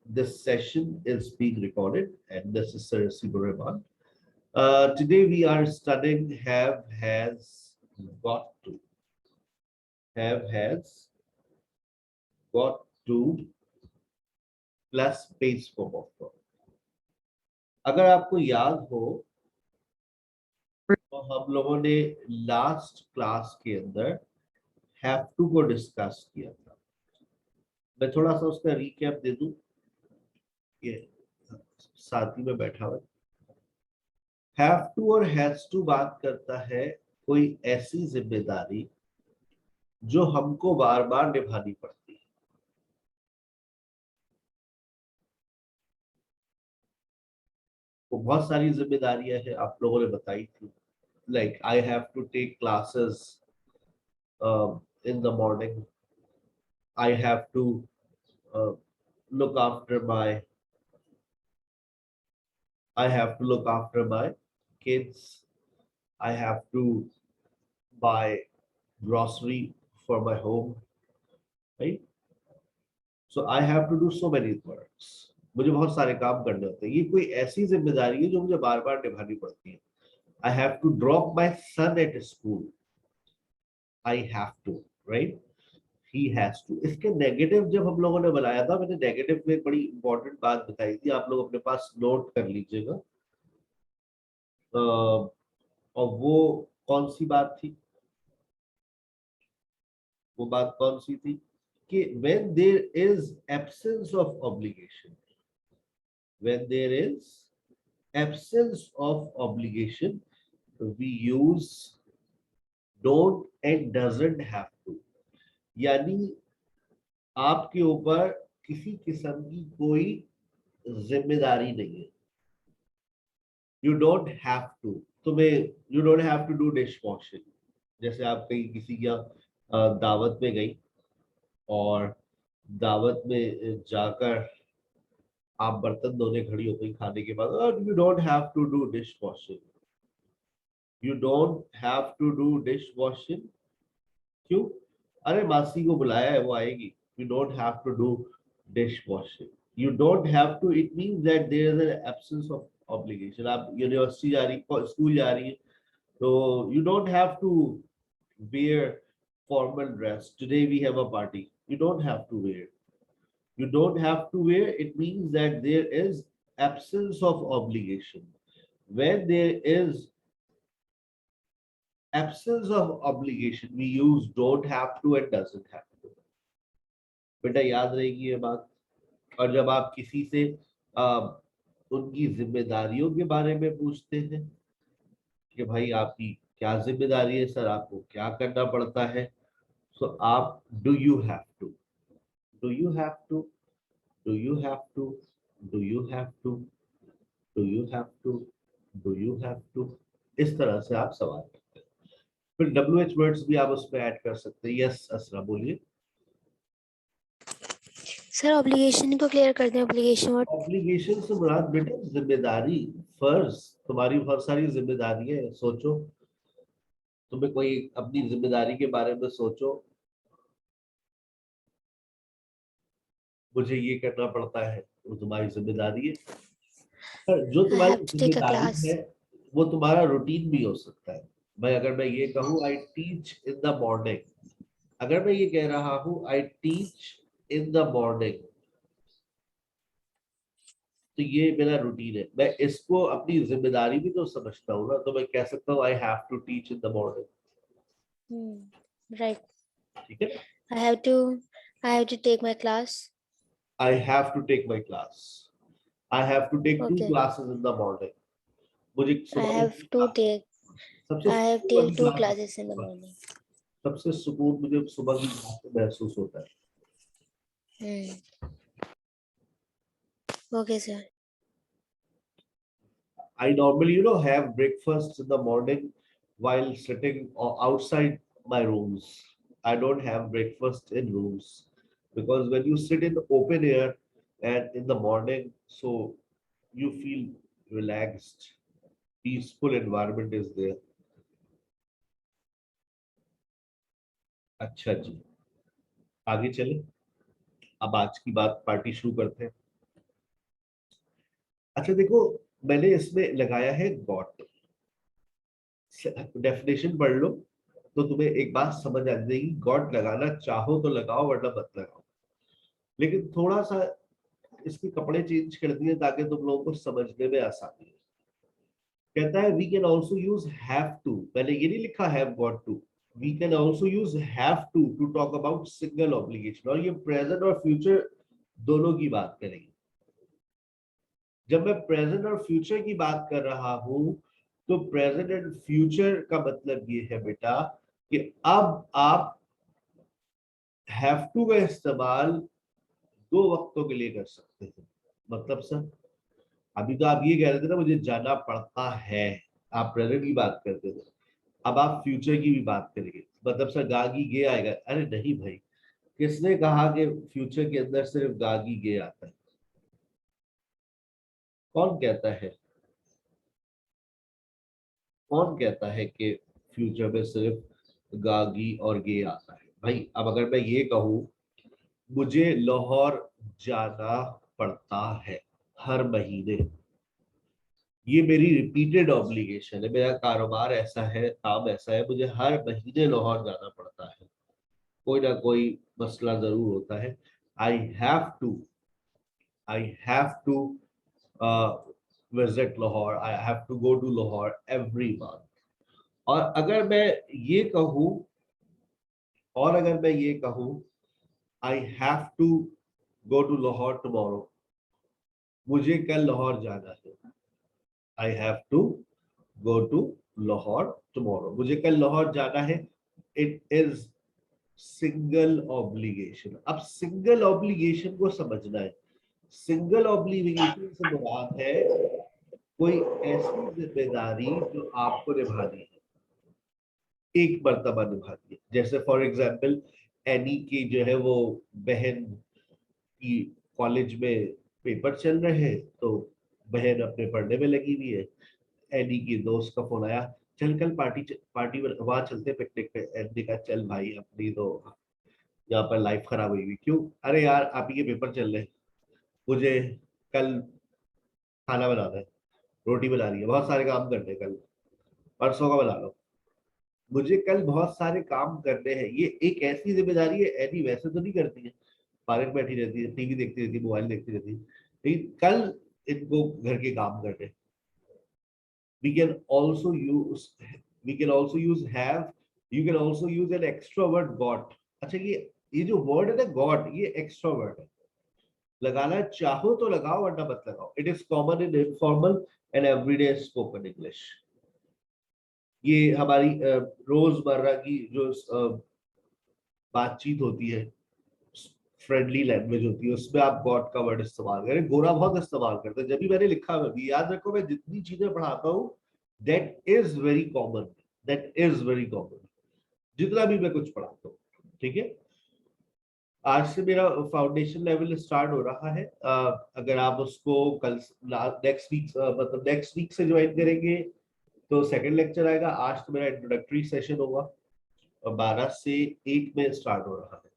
this session is being recorded, and this is Sir Sibureman. Today we are studying have, has, got to. Have, has, got to plus base form of verb. अगर आपको याद हो तो हम लोगों ने last class के अंदर हैव टू को डिस्कस किया था। मैं थोड़ा सा उसका रिकैप दे दूं, ये साथी में बैठा हुआ। हैव टू और हैज टू बात करता है कोई ऐसी जिम्मेदारी जो हमको बार बार निभानी पड़ती है। तो बहुत सारी जिम्मेदारियां हैं, आप लोगों ने बताई थी। Like I have to take classes in the morning. I have to look after my kids. I have to buy grocery for my home, right? So I have to do so many works. मुझे बहुत सारे काम करने होते हैं। ये कोई ऐसी जिम्मेदारी है जो मुझे बार बार निभानी पड़ती है। I have to drop my son at school. I have to, right? He has to. इसके नेगेटिव जब हम लोगों ने बनाया था, मैंने नेगेटिव में एक बड़ी इंपॉर्टेंट बात बताई थी, आप लोग अपने पास नोट कर लीजिएगा। और वो कौन सी बात थी? वो बात कौन सी थी कि when there is absence of obligation, when there is absence of obligation, we use don't and doesn't have to. यानी आपके ऊपर किसी किस्म की कोई जिम्मेदारी नहीं है। यू डोंट हैव टू, तुम्हें you don't have to do dish washing. जैसे आप कहीं किसी की दावत में गई और दावत में जाकर आप बर्तन धोने खड़ी हो गई खाने के बाद, you don't have to do dish washing. You don't have to do dish washing. क्यों? अरे मासी को बुलाया है, वो आएगी। You don't have to do dishwashing. You don't have to. It means that there is an absence of obligation. आप university जा रही, स्कूल जा रही है, तो you don't have to wear formal dress. Today we have a party. You don't have to wear. You don't have to wear. It means that there is absence of obligation. When there is absence of obligation, we use don't have to and doesn't have to. बेटा याद रहेगी ये बात। और जब आप किसी से उनकी जिम्मेदारियों के बारे में पूछते हैं कि भाई आपकी क्या जिम्मेदारी है सर, आपको क्या करना पड़ता है, तो आप do you have to, do you have to, do you have to, do you have to, do you have to, do you have to, इस तरह से आप सवाल करते हैं। फिर WH वर्ड्स भी आप उसमें ऐड कर सकते हैं। यस असरा बोलिए। सर ऑब्लिगेशन को क्लियर कर दें। ऑब्लिगेशन वर्ड, ऑब्लिगेशन से मुराद बेटा जिम्मेदारी, फर्ज। तुम्हारी बहुत सारी जिम्मेदारियां हैं। सोचो, तुम्हें कोई अपनी जिम्मेदारी के बारे में सोचो, मुझे ये करना पड़ता है, वो तुम्हारी जिम्मेदारी है। पर जो आई तुम्हारी हैव टू टेक अ जिम्मेदारी क्लास। है वो तुम्हारा रूटीन भी हो सकता है। अगर मैं ये कहूँ I teach in the morning, अगर मैं ये कह रहा हूँ I teach in the morning, तो ये मेरा रूटीन है। मैं इसको अपनी जिम्मेदारी भी तो समझता हूँ ना, तो मैं कह सकता हूँ I have to teach in the morning. Right. ठीक है। I have to take my class. I have to take my class. I have to take 2 okay. classes in the morning. मुझे आई सुबह हैव टू टेक सबसे I have सुकून take वाली 2 class, classes in the morning. सबसे सुकून मुझे सुबह की क्लास में महसूस होता है। Okay sir. I normally, have breakfast in the morning while sitting outside my rooms. I don't have breakfast in rooms because when you sit in the open air and in the morning, so you feel relaxed, peaceful environment is there. अच्छा जी, आगे चले। अब आज की बात party शुरू करते हैं। अच्छा देखो, मैंने इसमें लगाया है गॉट, डेफिनेशन पढ़ लो तो तुम्हें एक बात समझ आ जाएगी। गॉट लगाना चाहो तो लगाओ वरना मत लगाओ, लेकिन थोड़ा सा इसके कपड़े चेंज कर दिए ताकि तुम लोगों को समझने में आसानी हो। कहता है we can also use have to, मैंने ये नहीं लिखा have got to, we can also use have to talk about single obligation, और ये प्रेजेंट और फ्यूचर दोनों की बात करेंगे। जब मैं प्रेजेंट और फ्यूचर की बात कर रहा हूं तो प्रेजेंट एंड फ्यूचर का मतलब ये है बेटा कि अब आप हैव टू का इस्तेमाल दो वक्तों के लिए कर सकते हैं। मतलब सर, अभी तो आप ये कह रहे थे ना मुझे जाना पड़ता है, आप प्रेजेंट की बात करते थे, अब आप फ्यूचर की भी बात करेंगे, मतलब सर गागी गे आएगा। अरे नहीं भाई, किसने कहा कि फ्यूचर के अंदर सिर्फ गागी गे आता है? कौन कहता है, कौन कहता है कि फ्यूचर में सिर्फ गागी और गे आता है? भाई अब अगर मैं ये कहूँ मुझे लाहौर जाना पड़ता है हर महीने, ये मेरी रिपीटेड ऑब्लिगेशन है, मेरा कारोबार ऐसा है, काम ऐसा है, मुझे हर महीने लाहौर जाना पड़ता है, कोई ना कोई मसला जरूर होता है। I have to, I have to visit Lahore, I have to go to Lahore every month. और अगर मैं ये कहूँ, और अगर मैं ये कहूँ आई have to go to Lahore tomorrow, मुझे कल लाहौर जाना है, I have to go to Lahore tomorrow, मुझे कल लाहौर जाना है, इट इज सिंगल ऑब्लिगेशन। अब सिंगल ऑब्लिगेशन को समझना है। सिंगल ऑब्लिगेशन से मुराद है कोई ऐसी जिम्मेदारी जो आपको निभानी है, एक मर्तबा निभानी है। जैसे फॉर एग्जाम्पल एनी की जो है वो बहन की कॉलेज में पेपर चल रहे हैं, तो बहन अपने पढ़ने में लगी हुई है, एनी की दोस्त का फोन आया, चल कल पार्टी पार्टी वहां चलते पिकनिक पे। एनी का चल भाई, अपनी तो यहाँ पर लाइफ खराब हुई हुई। क्यों? अरे यार आप ही के पेपर चल रहे हैं, मुझे कल खाना बनाना है, रोटी बनानी है, बहुत सारे काम करने हैं कल, परसों का बना लो, मुझे कल बहुत सारे काम करने हैं। ये एक ऐसी जिम्मेदारी है, एनी वैसे तो नहीं करती है, पार्क बैठी रहती है, टीवी देखती रहती है, मोबाइल देखती रहती है, लेकिन कल इनको घर के काम करने हैं। we can also use we can also use have, you can also use an extra word got। अच्छा ये जो वर्ड है ना गॉट, ये एक्स्ट्रा वर्ड है, लगाना चाहो तो लगाओ वरना मत लगाओ। It is common in informal and everyday spoken English. ये हमारी रोजमर्रा की जो बातचीत होती है, फ्रेंडली लैंग्वेज होती है, उसमें आप गॉड का वर्ड इस्तेमाल करें। गोरा बहुत इस्तेमाल करते हैं, जब भी मैंने लिखा है, भी याद रखो मैं जितनी चीजें पढ़ाता हूँ that is very common, that is very common, जितना भी मैं कुछ पढ़ाता हूँ। ठीक है, आज से मेरा फाउंडेशन लेवल स्टार्ट हो रहा है। अगर आप उसको कल नेक्स्ट वीक, मतलब नेक्स्ट वीक से ज्वाइन करेंगे तो सेकंड लेक्चर आएगा। आज तो मेरा इंट्रोडक्टरी सेशन होगा और 12 से 1 में स्टार्ट हो रहा है।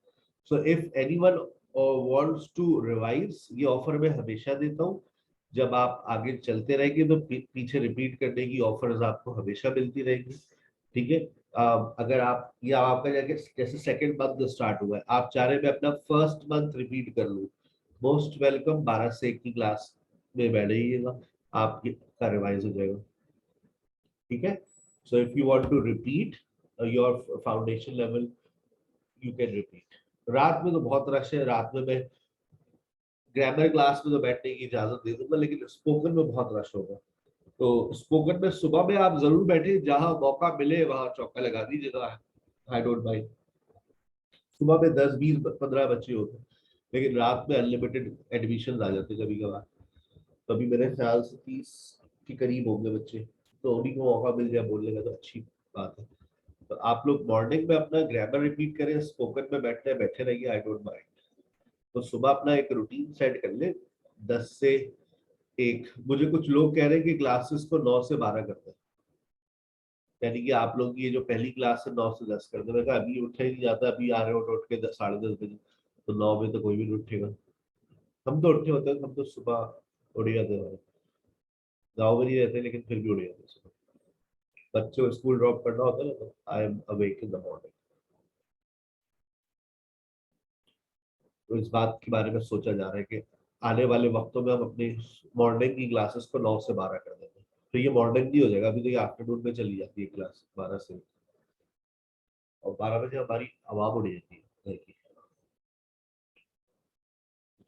So if anyone wants to revise, ये ऑफर मैं हमेशा देता हूँ, जब आप आगे चलते रहेंगे तो पीछे रिपीट करने की ऑफर्स आपको हमेशा मिलती रहेगी। ठीक है, अगर आप या आपका जाके जैसे सेकंड मंथ स्टार्ट हुआ है, आप चाह रहे मैं अपना फर्स्ट मंथ रिपीट कर लूँ, मोस्ट वेलकम। 12 से 1 की क्लास में बैठ जाइएगा, आपका रिवाइज हो जाएगा। ठीक है, so if you want to repeat your foundation level, you can repeat. रात में तो बहुत रश है, रात में मैं ग्रामर क्लास में तो बैठने की इजाजत दे दूंगा, लेकिन स्पोकन में बहुत रश होगा। तो स्पोकन में सुबह में आप जरूर बैठे, जहां मौका मिले वहां चौका लगा दीजिएगा, आई डोंट माइंड। सुबह में 10 20 15 बच्चे होते हैं, लेकिन रात में अनलिमिटेड एडमिशन आ जाते कभी कभार। कभी मेरे ख्याल से 30 के करीब होंगे बच्चे, तो उन्हीं को मौका मिल जाए बोलने का तो अच्छी बात है। तो आप लोग मॉर्निंग में अपना ग्रामर रिपीट करें, स्पोकन में बैठे रहिए, आई डोंट माइंड। तो सुबह अपना एक रूटीन सेट कर ले, 10 से 1। मुझे कुछ लोग कह रहे हैं कि क्लासेस को 9 से 12 करते हैं, यानी कि आप लोग की ये जो पहली क्लास है 9 से 10 कर दे। मैं कहा अभी उठा ही नहीं जाता, अभी आ रहे हो उठ के 10 साढ़े 10 बजे, तो 9 बजे तो कोई भी नहीं उठेगा। हम तो उठे होते हैं, हम तो सुबह उठ जाते हैं। गाँव में नहीं रहते लेकिन फिर भी उड़ जाते हैं सुबह। बच्चों को स्कूल ड्रॉप करना होता है ना, तो I am awake in the morning. तो इस बात के बारे में सोचा जा रहा है कि आने वाले वक्तों में हम अपनी मॉर्निंग की क्लासेस को 9 से 12 कर देंगे। तो ये मॉर्निंग नहीं हो जाएगा, अभी तो ये आफ्टरनून में चली जाती है क्लास 12 से, और 12 बजे हमारी आवाम उड़ जाती है घर की।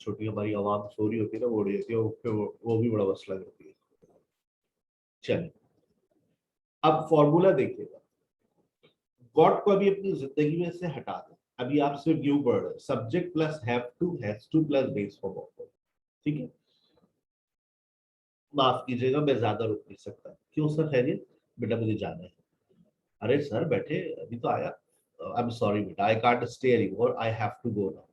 छोटी हमारी आवाम सो रही होती है ना, वो उड़ जाती है, और फिर वो भी बड़ा मसला करती है। चलिए अब फॉर्मूला देखिएगा। गॉट को अभी अपनी जिंदगी में से हटा दें। अभी आप सिर्फ new word subject plus have to, has two plus base form of, ठीक है। माफ कीजिएगा मैं ज्यादा रुक नहीं सकता। क्यों सर, खैरियत? बेटा मुझे जाना है। अरे सर बैठे, अभी तो आया। आई एम सॉरी बेटा, I can't stay anymore, I have to go now.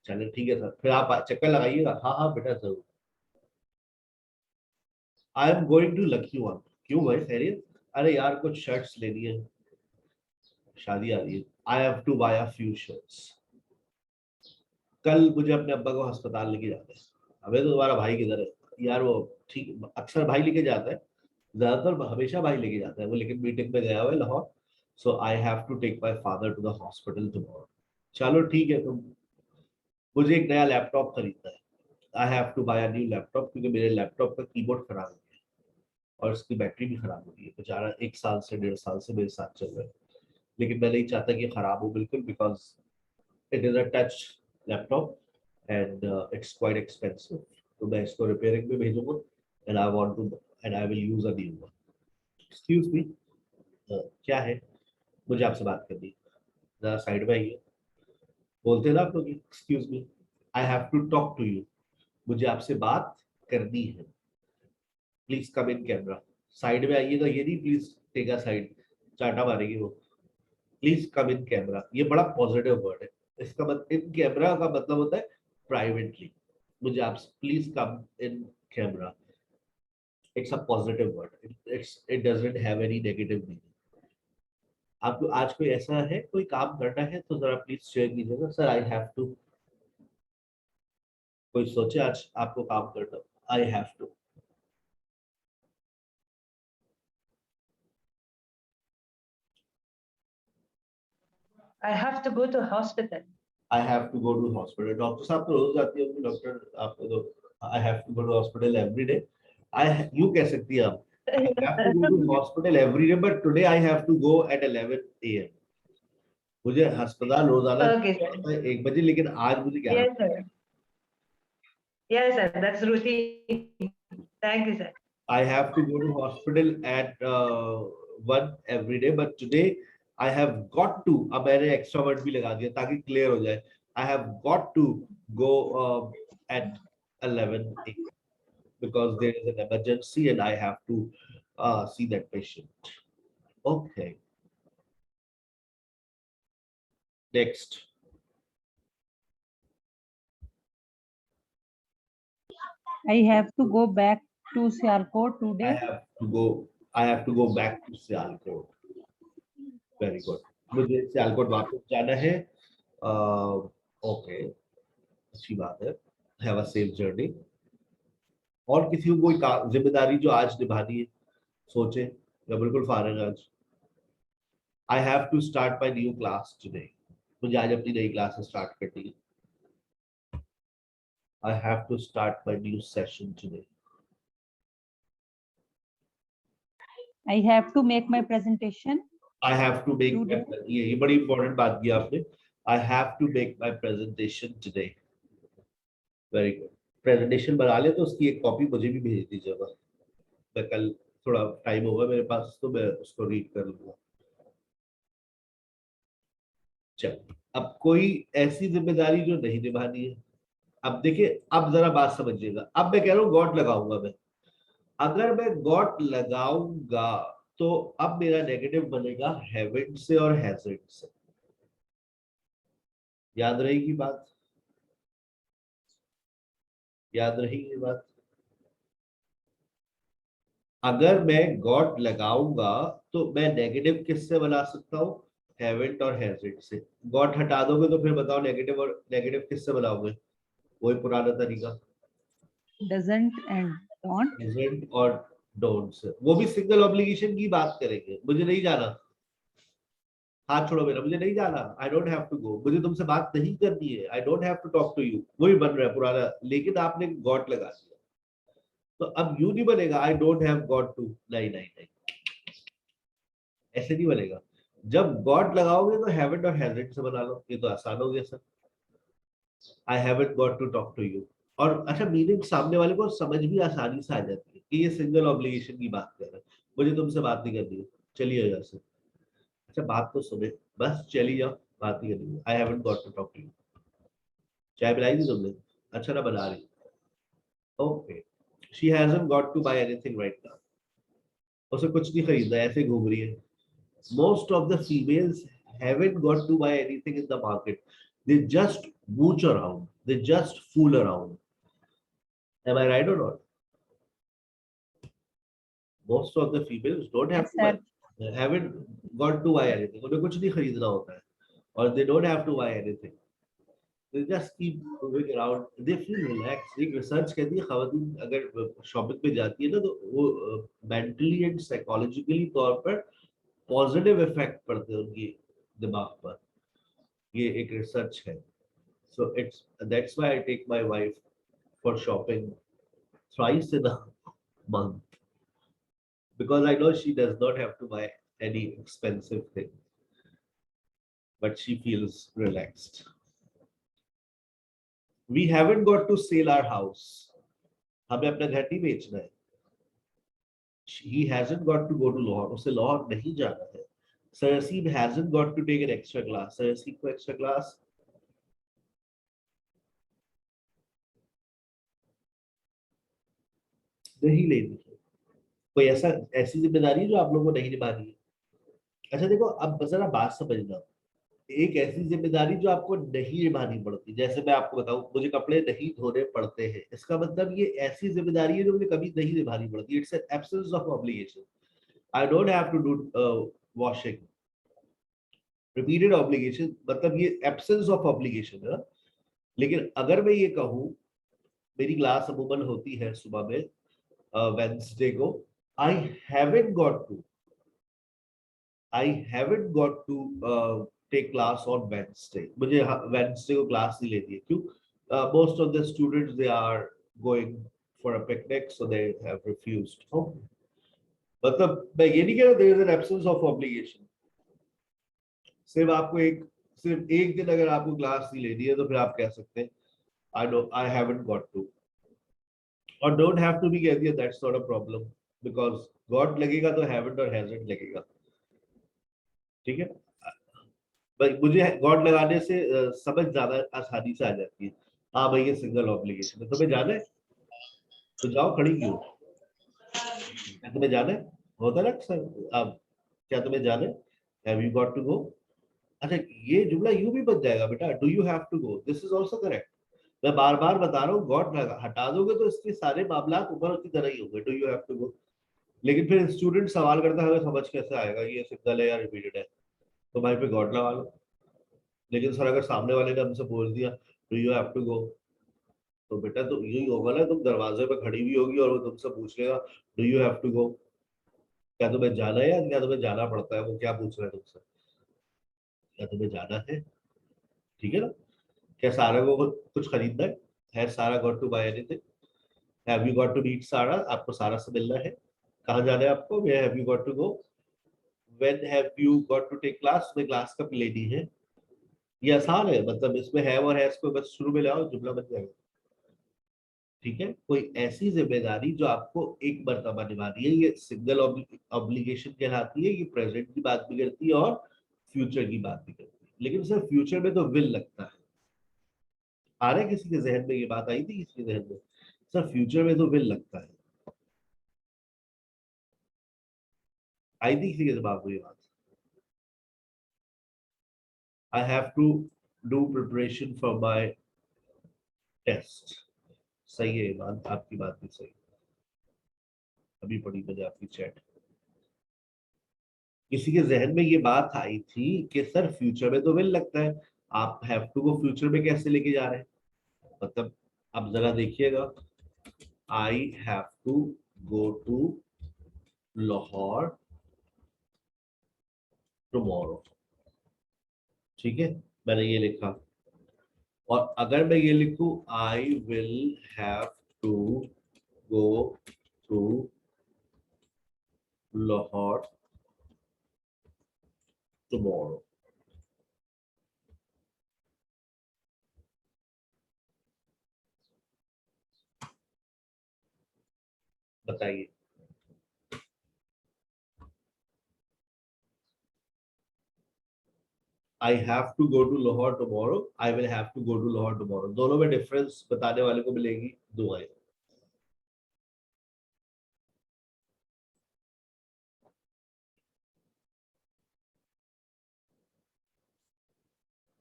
चलिए ठीक है सर, फिर आप चक्कर लगाइएगा। हाँ हाँ बेटा जरूर। I am going to lucky one. क्यों भाई, खैरियत? अरे यार कुछ शर्ट्स लेनी है, शादी आ रही है। I have to buy a few shirts. कल मुझे अपने अब्बा को अस्पताल लेके जाना है। अबे तो तुम्हारा भाई किधर है? यार वो ठीक अक्सर भाई लेके जाता है, ज्यादातर हमेशा भाई लेके जाता है वो, लेकिन मीटिंग में गया हुआ है Lahore. So I have to take my father to the hospital tomorrow. चलो ठीक है, तुम, मुझे एक नया लैपटॉप खरीदना है। I have to buy a new laptop, क्योंकि मेरे लैपटॉप का कीबोर्ड खराब हो गया है और इसकी बैटरी भी खराब हो गई है। बेचारा 1 साल से 1.5 साल से मेरे साथ चल रहा है, लेकिन मैं नहीं चाहता कि ये खराब हो बिल्कुल, because it is a touch laptop and it's quite expensive. तो मैं इसको रिपेयरिंग में भेजूंगा, and I want to, and I will use a new one. Excuse me, क्या है? मुझे आपसे बात करनी है, जरा साइड में आइए। बोलते हैं ना आप लोग, excuse me, I have to talk to you. मुझे आपसे बात करनी है, please come in camera. Side में आइएगा, ये नहीं प्लीज टेक अ साइड, चाटा मारेगी वो। प्लीज कम इन कैमरा, ये बड़ा पॉजिटिव वर्ड है। इसका मतलब इन कैमरा का मतलब होता है प्राइवेटली। मुझे आप please come in camera, it's a positive word, it doesn't have any negative meaning. आपको आज कोई ऐसा है, कोई काम करना है तो जरा प्लीज शेयर कीजिएगा। सर आई हैव टू, कोई सोचे आज आपको काम करना, आई have to. I have to go to hospital. I have to go to hospital. Doctor साहब तो रोज आती है डॉक्टर, आपको तो आई have to go to hospital every day. I you कह सकती है आप, आई have to go to hospital every day but today I have to go at 11 AM। मुझे अस्पताल रोजाना Okay, sir. 1 बजे, लेकिन आज मुझे 11। Yes, sir. Yes, sir. That's routine. Thank you, sir. I have to go to hospital at 1 every day, but today I have got to, अब मैंने extra word भी लगा दिया ताकि clear हो जाए। I have got to go at 11 AM because there is an emergency and I have to see that patient. Okay. Next. I have to go back to Sialkot today. I have to go back to Sialkot. Very good. मुझे सियालकोट वापस जाना है। Okay, अच्छी बात है। Have a safe journey. और किसी को कोई जिम्मेदारी जो आज निभानी है, सोचे। मैं बिल्कुल फारिग आज। आई have to start my new class today. मुझे आज अपनी नई क्लास स्टार्ट करनी है। I have to start my new session today. I have to make my presentation. I have to make, Today. ये बड़ी इंपॉर्टेंट बात की आपने। आई have to make my presentation today. Very good. Presentation बना ले तो उसकी एक कॉपी मुझे भी भेज दीजिएगा। मैं कल, थोड़ा टाइम होगा मेरे पास तो मैं उसको रीड कर लूंगा। चल, अब कोई ऐसी जिम्मेदारी जो नहीं निभानी है। अब देखिए, अब जरा बात समझिएगा। अब मैं कह रहा हूँ गॉट लगाऊंगा मैं। अगर मैं गॉट लगाऊंगा तो अब मेरा नेगेटिव बनेगा हैवेंट से और हैजर्ड से। याद रहेगी बात? याद रहेगी बात? अगर मैं गॉट लगाऊंगा तो मैं नेगेटिव किससे बना सकता हूँ? हैवेंट और हैजर्ड से। गॉट हटा दोगे तो फिर बताओ नेगेटिव, और नेगेटिव किससे बनाओगे? वही पुराना तरीका। Doesn't and don't. प्रेजेंट और डोंट से, वो भी सिंगल ऑब्लिगेशन की बात करेंगे। मुझे नहीं जाना, हाथ छोड़ो मेरा, मुझे नहीं जाना, I don't have to go, मुझे तुमसे बात नहीं करनी है, I don't have to talk to you, वही बन रहा है पुराना, लेकिन आपने गॉट लगा दिया। तो अब यू नहीं बनेगा, I don't have got to, नहीं नहीं नहीं, ऐसे नहीं बनेगा। जब गॉट लगाओगे तो हैवंट और हैजंट से बना लो, ये तो आसान हो गया sir. I haven't got to talk to you, और अच्छा मीनिंग सामने वाले को समझ भी आसानी से आ जाती है कि ये सिंगल ऑब्लिगेशन की बात कर रहा है, मुझे तुमसे बात नहीं करनी है, चलिए यहाँ से। अच्छा बात तो सुने, बस चली जाओ, बात नहीं करनी है, I haven't got to talk to you. चाय पिलाई थी तुमने? अच्छा ना बना रही, okay. She hasn't got to buy anything right now, उसे कुछ नहीं खरीदना, ऐसे घूम रही है। Most of the females haven't got to buy anything in the market. They just mooch around. They just fool around. Am I right or not? Most of the females don't have Yes, to buy, sir. haven't got to buy anything. उन्हें कुछ नहीं खरीदना होता है, और they don't have to buy anything. They just keep moving around. They feel relaxed. एक research कहती है खवातीन अगर शॉपिंग पे जाती है ना, तो वो मेंटली एंड साइकोलॉजिकली तौर पर पॉजिटिव इफेक्ट पड़ते हैं उनकी दिमाग पर, ये एक रिसर्च है। So that's why I take my wife for shopping thrice in a month, because I know she does not have to buy any expensive thing, but she feels relaxed. We haven't got to sell our house. हमें अपना घर नहीं बेचना है। He hasn't got to go to Lahore. उसे लाहौर नहीं जाना है। Sarasib hasn't got to take an extra class. Sarasib को extra class नहीं लेनी है। कोई ऐसी जिम्मेदारी जो आप लोगों को नहीं निभानी है। अच्छा देखो, अब जरा बात समझना, एक ऐसी जिम्मेदारी जो आपको नहीं निभानी पड़ती, जैसे मैं आपको बताऊं मुझे कपड़े नहीं धोने पड़ते हैं, इसका मतलब ये ऐसी जिम्मेदारी है जो मुझे कभी नहीं निभानी पड़ती। It's an absence of obligation. I don't have to do washing. Repeated obligation मतलब ये एब्सेंस ऑफ ऑब्लिगेशन है। लेकिन अगर मैं ये कहूँ, मेरी क्लास अमूमन होती है सुबह में वेडनेसडे को, I haven't got to take class on Wednesday. मुझे वेडनेसडे को क्लास नहीं लेती है, क्यों? Most of the students they are going for a picnic, so they have refused. मतलब मैं ये नहीं कह रहा there is an absence of obligation. सिर्फ एक दिन अगर आपको क्लास नहीं लेनी है तो फिर आप कह सकते हैं आई हैवंट गॉट टू, और डोंट हैव टू भी कह दिया, that's not a problem, because got लगेगा तो हैवंट और हैजंट लगेगा। ठीक है भाई, मुझे गॉड लगाने से समझ ज्यादा आसानी से आ जाती है। हाँ भाई ये सिंगल ऑब्लिगेशन है, तुम्हें जाना है तो जाओ, खड़ी क्यों? क्या तुम्हें जाना है? होता ना सर, अब क्या तुम्हें जाना है? Have you got to go? अच्छा ये जुमला यूं भी बन जाएगा बेटा, do you have to go, this is also correct. मैं बार बार बता रहा हूँ, गॉट हटा दोगे तो इसके सारे मामला ऊपर की तरह ही होंगे, do you have to go. लेकिन फिर स्टूडेंट सवाल करता है, समझ कैसे आएगा ये सिंगल है या रिपीटेड है? तो भाई पे गॉड लगा लो। लेकिन सर अगर सामने वाले ने हमसे बोल दिया do you have to go, तो बेटा तो यही होगा ना, तुम दरवाजे पे खड़ी हुई होगी और वो तुमसे पूछ लेगा do you have to go, क्या तुम्हें जाना है या क्या तुम्हें जाना पड़ता है? वो क्या पूछ रहा है तुमसे, क्या तुम्हें जाना है? ठीक है ना? क्या सारा को कुछ खरीदना है? Sara got to buy anything? Have you got to meet Sara? आपको सारा से मिलना है? कहाँ जाना है आपको? Where have you got to go? When have you got to take class? में क्लास कब लेनी है? ये आसान है, मतलब इसमें हैव और हैज को बस शुरू में लाओ, जुमला बन जाएगा। ठीक है, कोई ऐसी जिम्मेदारी जो आपको एक मर्तबा निभानी है, ये सिंगल ऑब्लिगेशन कहलाती है। ये प्रेजेंट की बात भी करती है और फ्यूचर की बात भी करती है, लेकिन सर फ्यूचर में तो विल लगता है। आ रहा है किसी के जहन में? ये बात आई थी किसी के जहन में? सर फ्यूचर में तो विल लगता है, आई थी किसी के दिमाग में ये बात? I have to do preparation for my test. सही है ईमान, आपकी बात भी सही। अभी पढ़ी मैंने आपकी चैट, किसी के जहन में ये बात आई थी कि सर फ्यूचर में तो विल लगता है, आप हैव टू को फ्यूचर में कैसे लेके जा रहे हैं? मतलब अब जरा देखिएगा, I have to go to Lahore tomorrow. ठीक है, मैंने ये लिखा। और अगर मैं ये लिखूं I will have to go to Lahore tomorrow, बताइए। I have to go to Lahore tomorrow, I will have to go to Lahore tomorrow, दोनों में डिफरेंस बताने वाले को मिलेगी दुआएं।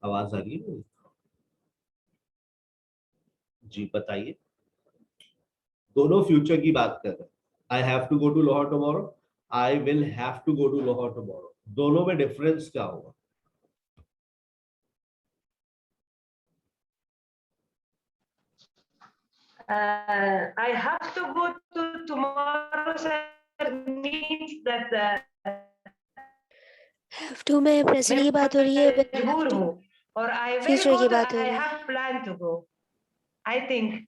आवाज आ रही है मेरी? जी बताइए। दोनों फ्यूचर की बात कर रहे हैं। I have to go to Lahore tomorrow, I will have to go to Lahore tomorrow, दोनों में डिफरेंस क्या होगा? I have to go to tomorrow, sir, means that have to में present की बात हो रही है, will have मजबूर to हूँ, और I will future go की to, बात हो I रही है। have planned to go, I think.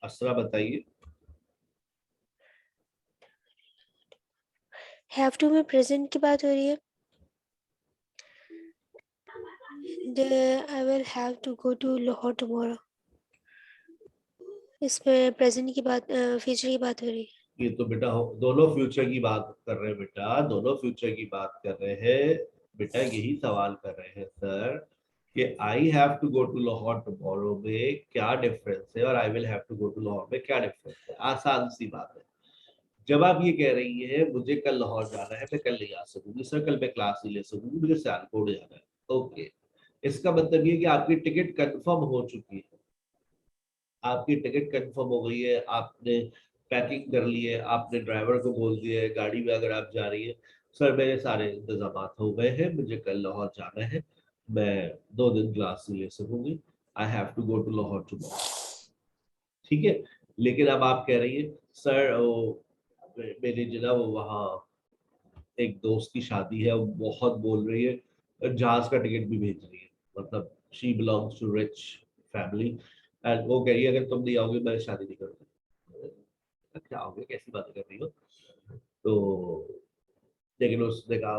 असरा बताइए। have to में present की बात हो रही है। I will have to go to Lahore tomorrow, इसमें present की बात future की बात हो रही है। ये तो बेटा दोनों फ्यूचर की बात कर रहे हैं बेटा, दोनों फ्यूचर की बात कर रहे हैं बेटा। यही सवाल कर रहे हैं सर कि I have to go to Lahore tomorrow में क्या डिफरेंस है और I will have to go to Lahore में क्या डिफरेंस है। आसान सी बात है। जब आप ये कह रही है मुझे कल लाहौर जाना है, मैं कल नहीं आ सकूंगी सर, कल मैं क्लास नहीं ले सकूंगी, मुझे सियालकोट जाना है, ओके। इसका मतलब ये कि आपकी टिकट कंफर्म हो चुकी है, आपकी टिकट कंफर्म हो गई है, आपने पैकिंग कर ली है, आपने ड्राइवर को बोल दिया है, गाड़ी में अगर आप जा रही है, सर मेरे सारे इंतजाम हो गए हैं, मुझे कल लाहौर जाना है, मैं 2 दिन क्लास नहीं ले सकूंगी, I have to go to Lahore tomorrow, ठीक है। लेकिन अब आप कह रही है सर मेरे जो ना वो वहाँ एक दोस्त की शादी है, वो बहुत बोल रही है, जहाज का टिकट भी भेज रही है, मतलब she belongs to rich family and वो कह रही है अगर तुम नहीं आओगे मैं शादी नहीं करूंगी। क्या हो गया, कैसी बातें कर रही हो? तो लेकिन उसने कहा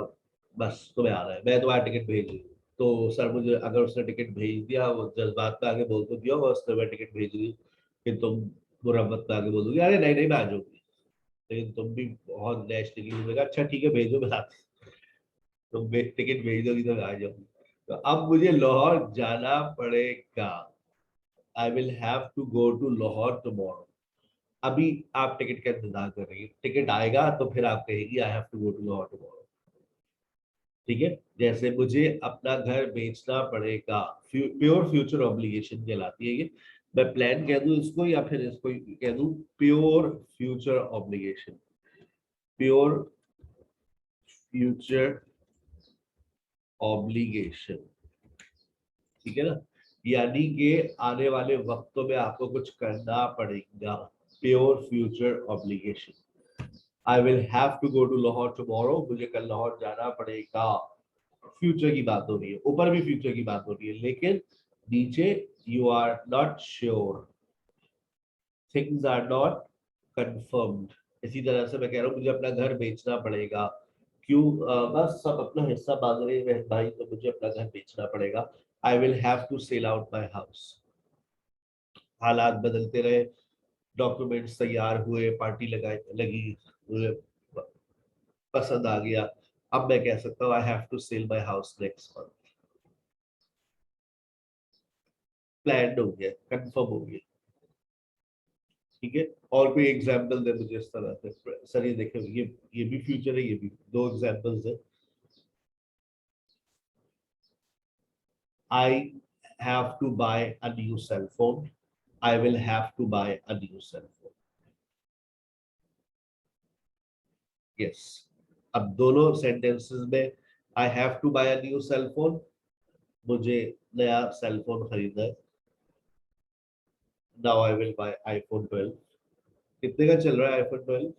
बस तुम्हें आ रहा है, मैं तुम्हारा टिकट भेज रही हूँ। तो सर मुझे अगर उसने टिकट भेज दिया, वो जज्बात में आगे बोल तो दिया होगा उसने, मैं टिकट भेज रही हूँ कि तुम मुरब्बत में आगे बोल दोगे अरे नहीं नहीं मैं आ जाऊंगी, लेकिन तुम भी बहुत नैश निकली, मैंने कहा अच्छा ठीक है भेजो, मैं आती हूँ। तुम टिकट भेज दोगी तो मैं आ जाऊंगी। तो अब मुझे लाहौर जाना पड़ेगा, I will have to go to Lahore tomorrow. अभी आप टिकट का इंतजार कर रही है, टिकट आएगा तो फिर आप कहेगी I have to go to Lahore tomorrow, ठीक है। जैसे मुझे अपना घर बेचना पड़ेगा, प्योर फ्यूचर ऑब्लिगेशन कहलाती है ये। मैं प्लान कह दूं इसको या फिर इसको कह दूं pure future obligation, pure future obligation, ठीक है ना। यानी कि आने वाले वक्तों में आपको कुछ करना पड़ेगा, pure future obligation. I will have to go to Lahore tomorrow, मुझे कल लाहौर जाना पड़ेगा, फ्यूचर की बात हो रही है, ऊपर भी फ्यूचर की बात हो रही है, लेकिन नीचे you are not sure, things are not confirmed. इसी तरह से मैं कह रहा हूँ मुझे अपना घर बेचना पड़ेगा, क्यों? बस सब अपना हिस्सा मांग रहे हैं भाई, तो मुझे अपना घर बेचना पड़ेगा, I will have to sell out my house. हालात बदलते रहे, डॉक्यूमेंट्स तैयार हुए, पार्टी लगाई लगी, मुझे पसंद आ गया, अब मैं कह सकता हूँ I have to sell my house next month, plan हो गया, कंफर्म हो गया, ठीक है। और कोई एग्जांपल दे मुझे इस तरह से, सर ये देखें ये भी फ्यूचर है, ये भी, 2 एग्जांपल्स है। I have to buy a new cell phone, I will have to buy a new cell phone, yes। अब दोनों सेंटेंसेस में I have to buy a new cell phone, मुझे नया सेल फोन खरीदना है, now I will buy iPhone 12। कितने का चल रहा है आईफोन 12?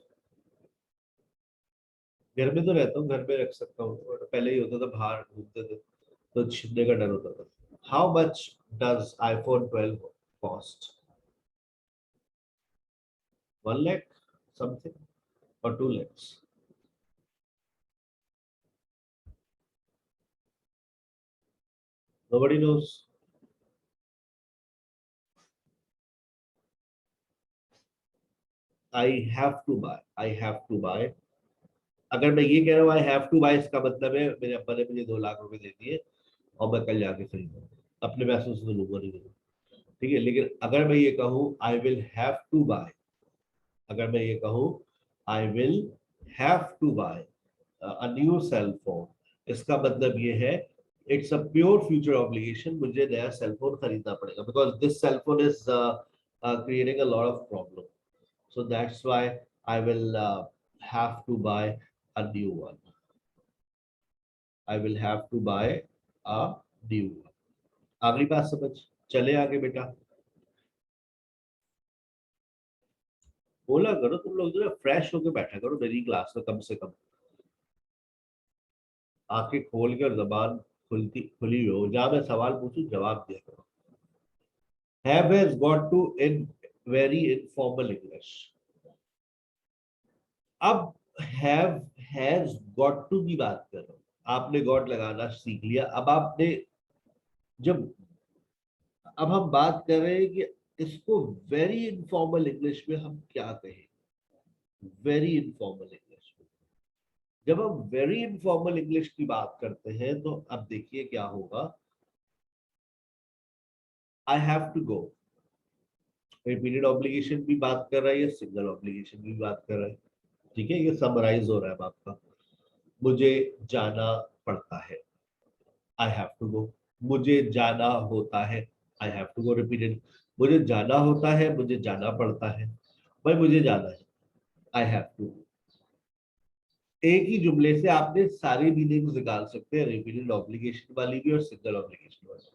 घर में तो रहता हूँ, घर में रख सकता हूँ, पहले ही होता था बाहर घूमते थे तो छीनने का डर होता था। How much does iPhone 12 cost? 1 lakh something or 2 lakhs? Nobody knows. I have to buy. I have to buy. अगर मैं ये कह रहा हूँ आई हैव टू बाय, इसका मतलब है मेरे अब्बा ने मुझे 2 लाख रुपए दे दिए और मैं कल जाके खरीदूंगा, अपने पैसों से तो लूंगा नहीं, ठीक है। लेकिन अगर मैं ये कहूँ I will have to buy, अगर मैं ये कहूँ I will have to buy a new cell phone, इसका मतलब ये है it's a pure future obligation, मुझे नया सेल फोन खरीदना पड़ेगा because this cell phone is creating a lot of problem, so that's why I will have to buy a new one. I will have to buy a new one. अगली बात समझ, चले आगे बेटा। बोला करो तुम लोग, जो फ्रेश होकर बैठा करो मेरी क्लास में, कम से कम आंखें खोल कर जबान खुली हो, जहां मैं सवाल पूछूं जवाब दिया करो। Have has got to in very informal English. अब हैव हैज गॉट टू की बात कर रहा हूं, आपने गॉट लगाना सीख लिया, अब आपने जब, अब हम बात कर रहे हैं कि इसको वेरी इनफॉर्मल इंग्लिश में हम क्या कहें। वेरी इनफॉर्मल इंग्लिश में, जब हम वेरी इनफॉर्मल इंग्लिश की बात करते हैं तो अब देखिए क्या होगा। I have to go, repeated obligation भी बात कर रहा है, ये सिंगल ऑब्लिगेशन भी बात कर रहा है, ठीक है, ये समराइज हो रहा है अब आपका। मुझे जाना पड़ता है, आई हैव टू गो। मुझे जाना होता है, I have to go repeated. मुझे जाना होता है, मुझे जाना पड़ता है, भाई मुझे जाना है, आई हैव टू। एक ही जुमले से आपने सारी मीनिंग्स निकाल सकते हैं, रिपीटेड ऑब्लिगेशन वाली भी और सिंगल ऑब्लिगेशन वाली।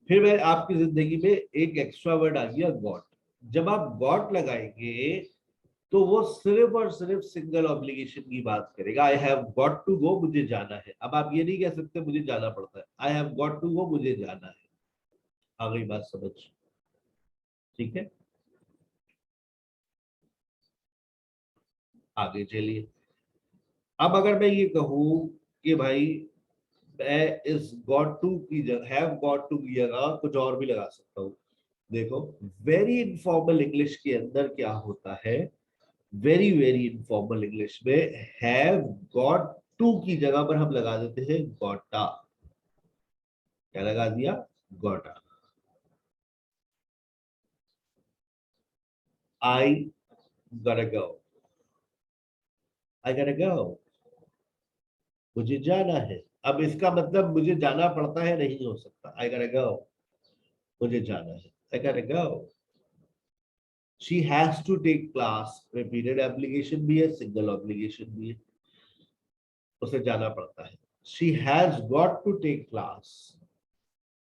फिर मैं आपकी जिंदगी में एक एक्स्ट्रा वर्ड आ गया गॉट। जब आप गॉट लगाएंगे तो वो सिर्फ और सिर्फ सिंगल ऑब्लिगेशन की बात करेगा। I have got to go, मुझे जाना है। अब आप ये नहीं कह सकते मुझे जाना पड़ता है, I have got to go, मुझे जाना है। आ गई बात समझ, ठीक है, आगे चलिए। अब अगर मैं ये कहूं कि भाई मैं इस गॉट टू की जगह, हैव गॉट टू की जगह कुछ और भी लगा सकता हूं। देखो वेरी इनफॉर्मल इंग्लिश के अंदर क्या होता है, वेरी वेरी इनफॉर्मल इंग्लिश में हैव गॉट टू की जगह पर हम लगा देते हैं गॉटा। क्या लगा दिया? गॉटा। आई gotta go, I gotta go, मुझे जाना है। अब इसका मतलब मुझे जाना पड़ता है नहीं हो सकता, I gotta go, मुझे जाना है, I gotta go। She has to take class, repeated application भी है, सिंगल ऑब्लिगेशन भी है, उसे जाना पड़ता है। She has got to take class,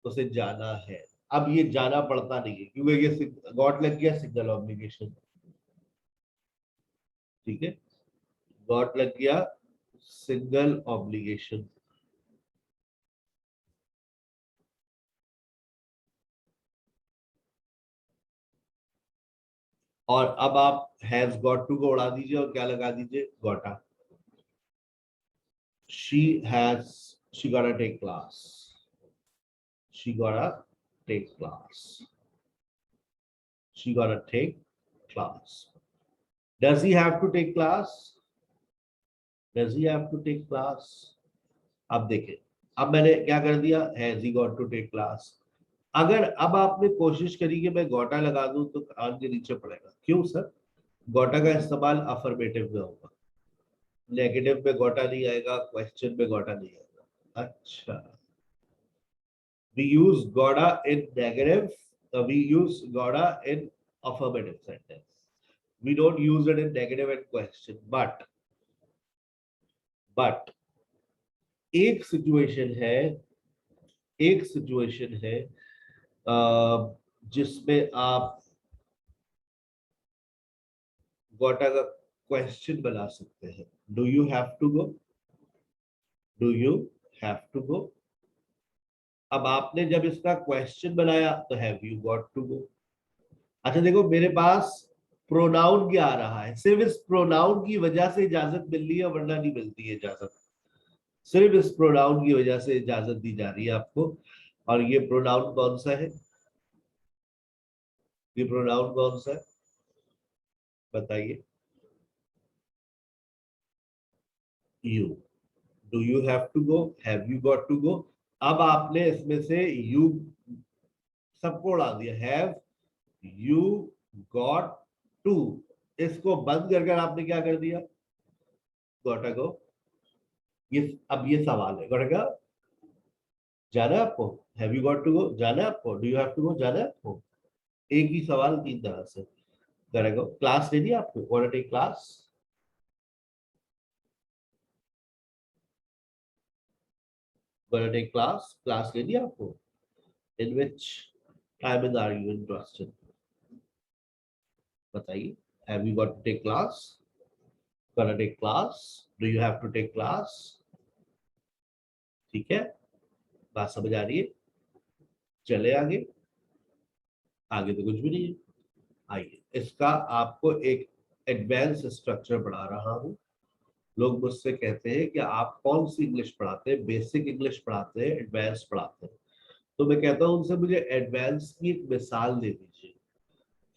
उसे जाना है। अब ये जाना पड़ता नहीं है क्योंकि ये गॉट लग गया, सिंगल ऑब्लिगेशन, ठीक है, गॉट लग गया, सिंगल ऑब्लिगेशन। और अब आप हैज गॉट टू को उड़ा दीजिए और क्या लगा दीजिए? गॉटा। she gotta take class, she gotta take class, she gotta take class। does he have to take class? does he have to take class? अब देखें, अब मैंने क्या कर दिया, has he got to take class. अगर अब आपने कोशिश करी कि मैं गोटा लगा दूं तो कान के नीचे पड़ेगा। क्यों सर? गोटा का इस्तेमाल अफर्मेटिव में होगा, नेगेटिव में गोटा नहीं आएगा, क्वेश्चन में गोटा नहीं आएगा। अच्छा, we use gotta in negative, we use gotta in affirmative sentence, we don't use it in negative and question, but एक सिचुएशन है, एक सिचुएशन है जिसमें आप गोटा का क्वेश्चन बना सकते हैं। Do you have to go, do you have to go. अब आपने जब इसका क्वेश्चन बनाया तो have you got to go. अच्छा देखो मेरे पास प्रोनाउन क्या आ रहा है, सिर्फ इस प्रोनाउन की वजह से इजाजत मिल रही है वरना नहीं मिलती है इजाजत। सिर्फ इस प्रोनाउन की वजह से इजाजत दी जा रही है आपको। और ये प्रोनाउन कौन सा है, ये प्रोनाउन कौन सा है बताइए। You. Do you have to go, have you got to go. अब आपने इसमें से यू सबको उड़ा दिया, हैव यू गॉट टू, इसको बंद कर आपने क्या कर दिया, गोटा गो। ये अब ये सवाल है, गोटा का जाना है आपको, have you got to go जाना है आपको, do you have to go जाना है आपको। एक ही सवाल तीन तरह से करेगा। क्लास ले दी आपको, gotta take class, gotta take class, class ले दी आपको। In which time are you interested बताइए। Have you got to take class, gotta take class, do you have to take class. ठीक है, बात समझ आ रही है। चले आगे, आगे तो कुछ भी नहीं है। आइए इसका आपको एक एडवांस स्ट्रक्चर पढ़ा रहा हूं। लोग मुझसे कहते हैं कि आप कौन सी इंग्लिश पढ़ाते हैं, बेसिक इंग्लिश पढ़ाते हैं, एडवांस पढ़ाते हैं। तो मैं कहता हूं उनसे मुझे एडवांस की एक मिसाल दे दीजिए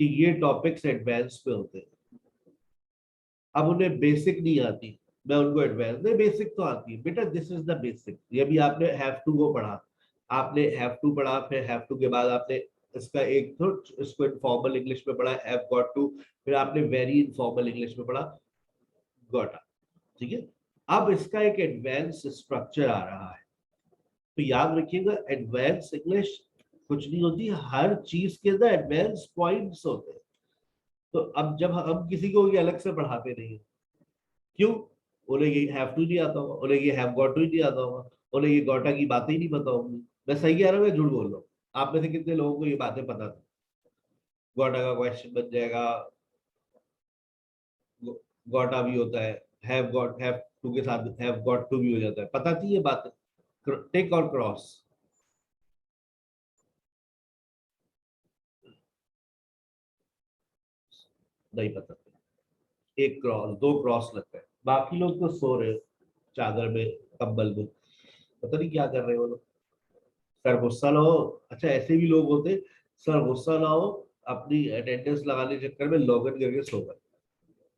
कि ये टॉपिक्स एडवांस पे होते हैं। अब उन्हें बेसिक नहीं आती, मैं उनको एडवांस, नहीं बेसिक तो आती है बेटा, दिस इज द बेसिक। ये भी आपने हैव टू गो पढ़ा, आपने हैव टू पढ़ा, फिर हैव टू के बाद आपने इसका एक तो इसको इनफॉर्मल इंग्लिश में पढ़ा हैव गॉट टू, फिर आपने वेरी इनफॉर्मल इंग्लिश में पढ़ा गॉटा। ठीक है, अब इसका एक एडवांस स्ट्रक्चर आ रहा है। तो याद रखिएगा एडवांस इंग्लिश कुछ नहीं होती, हर चीज के अंदर एडवांस पॉइंट्स होते हैं। तो अब जब हम किसी को ये अलग से पढ़ाते नहीं है, क्यों, उन्हें ये हैव टू नहीं आता होगा, उन्हें ये हैव गॉट टू नहीं आता होगा, उन्हें ये गॉटा की बातें ही नहीं पता होंगी। मैं सही कह रहा हूँ या झूठ बोल रहा हूँ, आप में से कितने लोगों को ये बातें पता थी। गॉटा का क्वेश्चन बन जाएगा, गॉटा भी होता है, हैव गॉट, हैव टू के साथ हैव गॉट टू भी हो जाता है, पता थी ये बात। टिक और क्रॉस, नहीं पता, एक क्रॉस दो क्रॉस लगता है, बाकी लोग तो सो रहे चादर में कंबल में, पता नहीं क्या कर रहे हो लोग। सर गुस्सा ना हो, अच्छा ऐसे भी लोग होते, सर गुस्सा ना हो, अपनी अटेंडेंस लगाने के चक्कर में लॉग इन करके सो गए।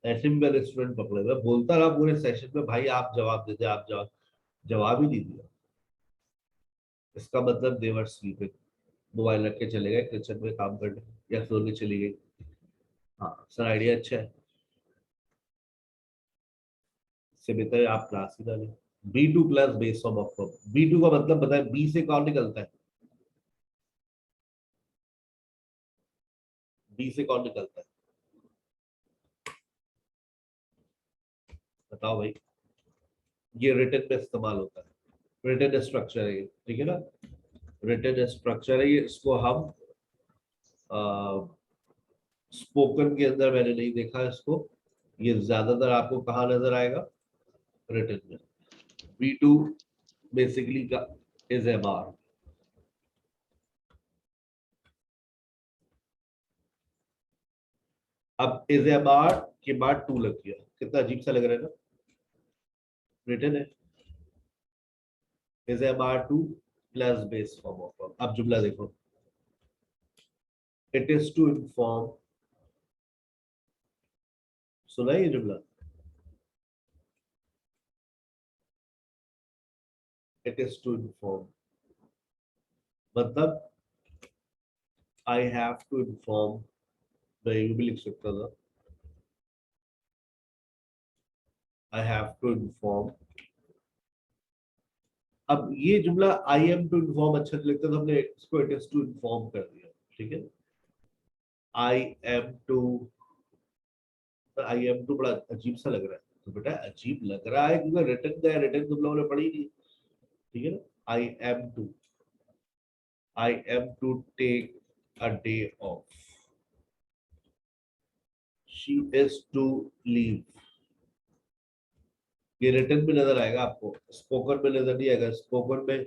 ऐसे भी मैंने स्टूडेंट पकड़े, मैं बोलता रहा पूरे सेशन में भाई आप जवाब दे दे, आप जवाब, जवाब ही नहीं दिया। इसका मतलब देवर स्लीपिंग, मोबाइल रख के चले गए किचन में काम करने, या सोने चली गई। हाँ सर आइडिया अच्छा है, इससे बेहतर है आप क्लास ही ना लें। B2 plus base form of verb, B2 का मतलब बताए, बी से कौन निकलता है, बी से कौन निकलता है बताओ भाई। ये रिटन में इस्तेमाल होता है, रिटन स्ट्रक्चर है ये, ठीक है ना, रिटन स्ट्रक्चर है ये। इसको हम स्पोकन के अंदर मैंने नहीं देखा इसको, ये ज्यादातर आपको कहाँ नजर आएगा, रिटन में। B2 बेसिकली का इज ए बार। अब इज ए बार के बाद टू लग गया, कितना अजीब सा लग रहा है ना, रिटन है is a bar two plus base form of verb. अब जुमला देखो, इट इज टू इन्फॉर्म, सुना है ये जुमला, इट इज टू इन्फॉर्म मतलब आई हैव टू इन्फॉर्म, मैं ये भी लिख सकता था, आई हैव टू इन्फॉर्म। अब ये जुमला आई एम टू इन्फॉर्म अच्छा लगता है तो हमने इसको इट इज टू इन्फॉर्म कर दिया, ठीक है। I am to, I am to बड़ा अजीब सा लग रहा है, तो बेटा अजीब लग रहा है क्योंकि रिटन का है, रिटन तुम लोगों ने पढ़ी नहीं, ठीक है ना। I am to, I am to take a day off. She is to leave. ये रिटन में नजर आएगा आपको, स्पोकन में नजर नहीं आएगा। स्पोकन में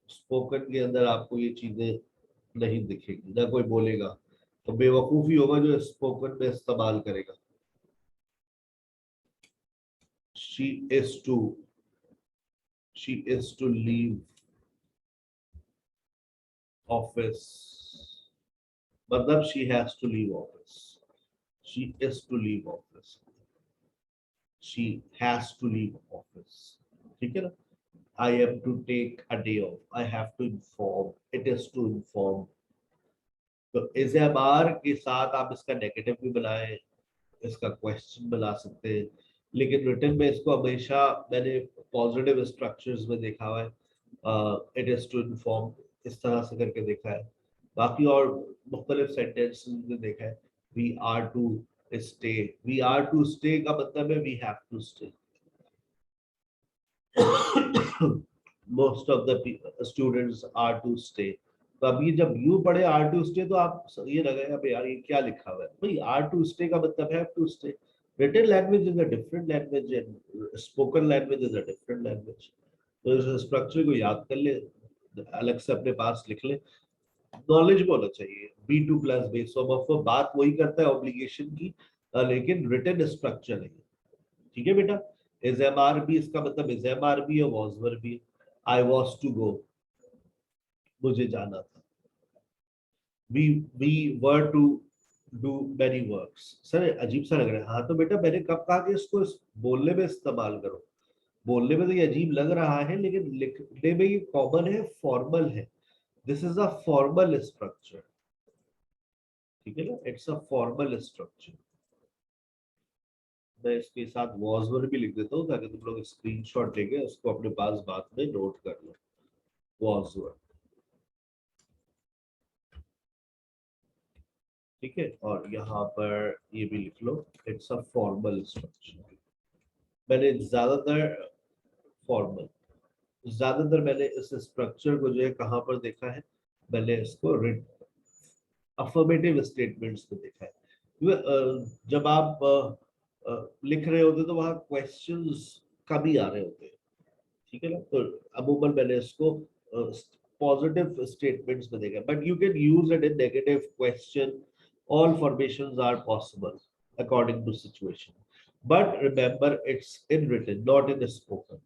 स्पोकन के अंदर आपको ये चीजें नहीं दिखेगी, ना कोई बोलेगा, तो बेवकूफी होगा जो स्पोकन में इस्तेमाल करेगा। she is to leave office, मतलब she has to leave office, she is to leave office, she has to leave office, ठीक है ना। I have to take a day off, I have to inform, it is to inform। तो इस बार के साथ आप इसका नेगेटिव भी बनाएं, इसका क्वेश्चन बना सकते हैं, लेकिन रिटन में इसको हमेशा मैंने पॉजिटिव स्ट्रक्चर्स में देखा हुआ है, इट इज टू इन्फॉर्म, इस तरह से करके देखा है। बाकी और मुख्तलिफ सेंटेंसेस में देखा है, we are to stay, we are to stay का मतलब है we have to stay. Most of the students are to stay. तो अभी जब यू पढ़े आर टू स्टे तो आप ये लगेगा भाई यार ये क्या लिखा हुआ है, भाई आर टू स्टे का मतलब है to stay. written language is a different language and spoken language is a different language। तो इस स्ट्रक्चर को याद कर ले, अलग से अपने पास लिख ले, नॉलेज होना चाहिए। B2 प्लस बेस ऑफ बात वही करता है ऑब्लिगेशन की, लेकिन रिटन स्ट्रक्चर नहीं। ठीक है बेटा। इज एम आर बी, इसका मतलब इज एम आर बी है, was were be. I was to go, मुझे जाना था। we were to do many works। सर अजीब सा लग रहा है। हाँ तो बेटा मैंने कब कहा कि इसको बोलने में इस्तेमाल करो, बोलने में तो ये अजीब लग रहा है लेकिन लिखने में ये कॉमन है, फॉर्मल है। This is a formal structure, ठीक है ना, इट्स अ फॉर्मल स्ट्रक्चर। मैं इसके साथ वॉज वर भी लिख देता हूँ ताकि तुम लोग स्क्रीनशॉट लेके उसको अपने पास बाद में नोट कर लो। वॉज वर, ठीक है। और यहाँ पर ये भी लिख लो, इट्स अ फॉर्मल स्ट्रक्चर। मैंने ज्यादातर मैंने इस स्ट्रक्चर को जो है कहाँ पर देखा है, मैंने इसको अफर्मेटिव स्टेटमेंट्स में देखा है। जब आप लिख रहे होते तो वहाँ क्वेश्चंस कम ही आ रहे होते हैं, ठीक है ना। तो अमूमन मैंने इसको पॉजिटिव स्टेटमेंट्स में देखा, but you can use it in negative question. All formations are possible according to situation, but remember it's in written, not in spoken।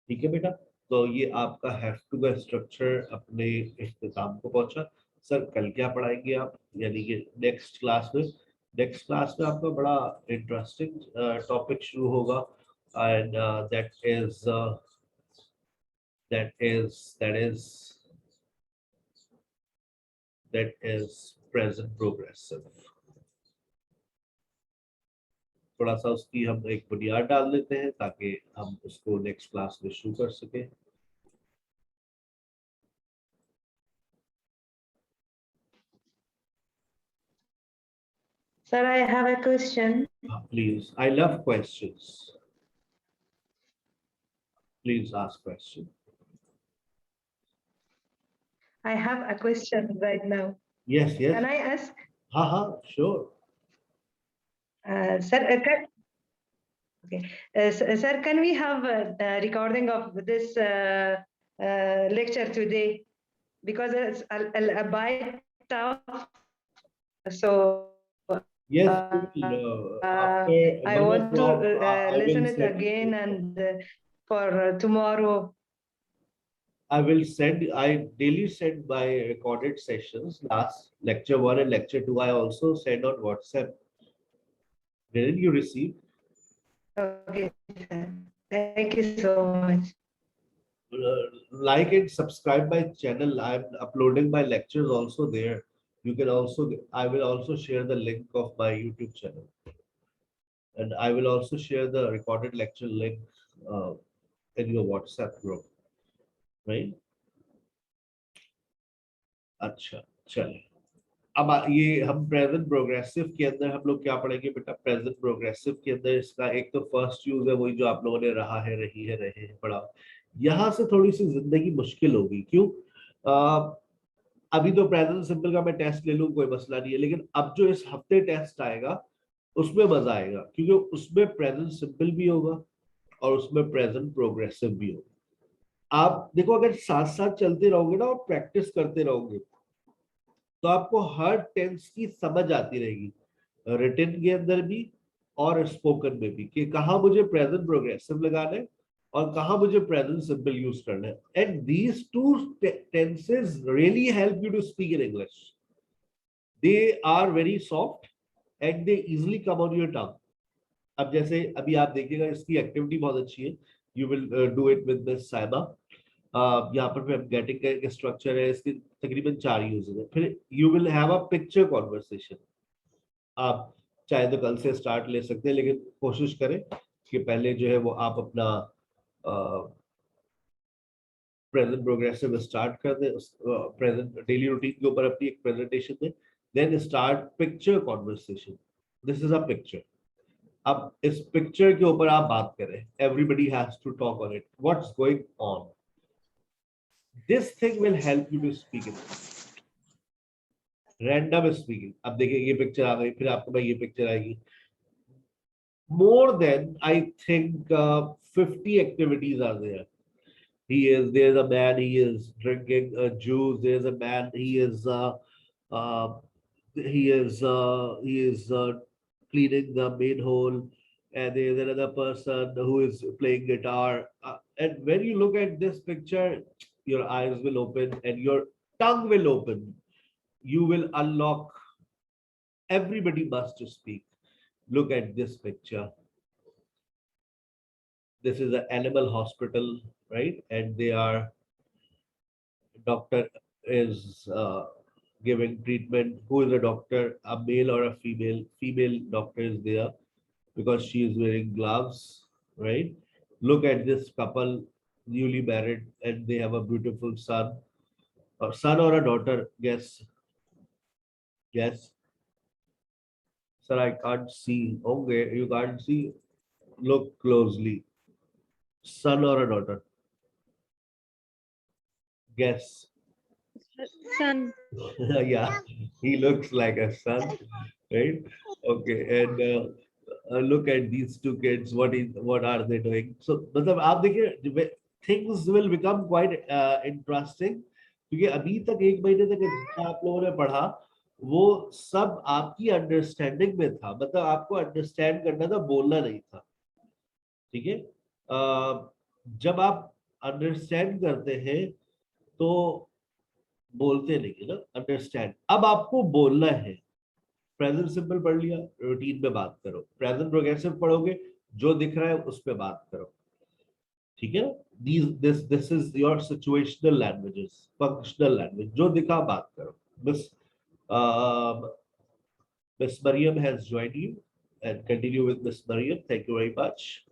ठीक है बेटा। तो ये आपका हैव टू का स्ट्रक्चर अपने इख्तिताम को पहुंचा। सर कल क्या पढ़ाएंगे आप, यानी कि नेक्स्ट क्लास में आपका बड़ा इंटरेस्टिंग टॉपिक शुरू होगा, and that is present progressive। थोड़ा सा उसकी हम एक बुनियाद डाल देते हैं ताकि हम उसको नेक्स्ट क्लास में शुरू कर सके। Sir, I have a question. Please, I love questions। Please ask question। I have a question right now. Yes, yes। Can I ask? हाँ, sure। Sir, okay. Sir, can we have a recording of this lecture today? Because it's a bit tough. So Yes, I want to listen it again and for tomorrow. I daily send my recorded sessions. Last lecture 1 and lecture 2 I also send on WhatsApp. Didn't you receive? Okay, sir. Thank you so much. Like and subscribe my channel. I'm uploading my lectures also there. You can also, I will also share the link of my YouTube channel, and I will also share the recorded lecture link in your WhatsApp group, right? अच्छा चलिए, अब ये हम present progressive के अंदर हम लोग क्या पढ़ेंगे बेटा? प्रेजेंट प्रोग्रेसिव के अंदर इसका एक तो फर्स्ट यूज है वही जो आप लोगों ने रहा है, रही है, रहे हैं पढ़ा। यहाँ से थोड़ी सी जिंदगी मुश्किल होगी। क्यों? अभी तो प्रेजेंट सिंपल का मैं टेस्ट ले लूं कोई मसला नहीं है, लेकिन अब जो इस हफ्ते टेस्ट आएगा उसमें मजा आएगा, क्योंकि उसमें प्रेजेंट सिंपल भी होगा और उसमें प्रेजेंट प्रोग्रेसिव भी होगा। आप देखो, अगर साथ साथ चलते रहोगे ना और प्रैक्टिस करते रहोगे तो आपको हर टेंस की समझ आती रहेगी, रिटन के अंदर भी और स्पोकन में भी, कि कहाँ मुझे प्रेजेंट प्रोग्रेसिव लगाना है और कहाँ मुझे प्रेजेंट सिंपल यूज करना है। And these two tenses really help you to speak in English. They are very soft and they easily come on your tongue. अब जैसे अभी आप देखिएगा, इसकी एक्टिविटी बहुत अच्छी है, you will do it with miss साइबा। यहाँ पर गेटिंग का एक स्ट्रक्चर है, इसके तकरीबन 4 यूजेस है। फिर you will have a picture conversation. आप चाहे तो कल से स्टार्ट ले सकते हैं, लेकिन कोशिश करें कि पहले जो है वो आप अपना प्रेजेंट प्रोग्रेसिव स्टार्ट कर दें, प्रेजेंट डेली रूटीन के ऊपर अपनी एक प्रेजेंटेशन दें, then start picture conversation. This is a picture. अब इस पिक्चर के ऊपर आप बात करें, everybody has to talk on it, what's going on. This thing will help you to speak it. Random speaking. अब देखिए ये पिक्चर आ गई, फिर आपको भाई ये पिक्चर आएगी। More than I think 50 activities are there. There's a man, he is drinking juice. There's a man, uh, he is cleaning the main hole, and there's another person who is playing guitar. And when you look at this picture, your eyes will open and your tongue will open. You will unlock. Everybody must speak. Look at this picture. This is an animal hospital, right? And they are, doctor is giving treatment. Who is a doctor? A male or a female? Female doctor is there because she is wearing gloves, right? Look at this couple, newly married, and they have a beautiful son. Or son or a daughter? Guess. Guess. Sir, I can't see. Okay, you can't see. Look closely. Son or a daughter? Guess. Son. Yeah, he looks like a son, right? Okay, and look at these two kids. What are they doing? So, मतलब आप देखिए, things will become quite interesting, क्योंकि अभी तक 1 महीने तक जितना आप लोगों ने पढ़ा वो सब आपकी अंडरस्टैंडिंग में था, मतलब आपको अंडरस्टैंड करना था, बोलना नहीं था। ठीक है? जब आप अंडरस्टैंड करते हैं तो बोलते नहीं है ना, अंडरस्टैंड। अब आपको बोलना है। प्रेजेंट सिंपल पढ़ लिया, रूटीन में बात करो। प्रेजेंट प्रोग्रेसिव पढ़ोगे, जो दिख रहा है उस पे बात करो। ठीक है? This is your situational languages, functional language, जो दिखा बात करो। Miss Mariam has joined you, and continue with Miss Mariam. Thank you very much.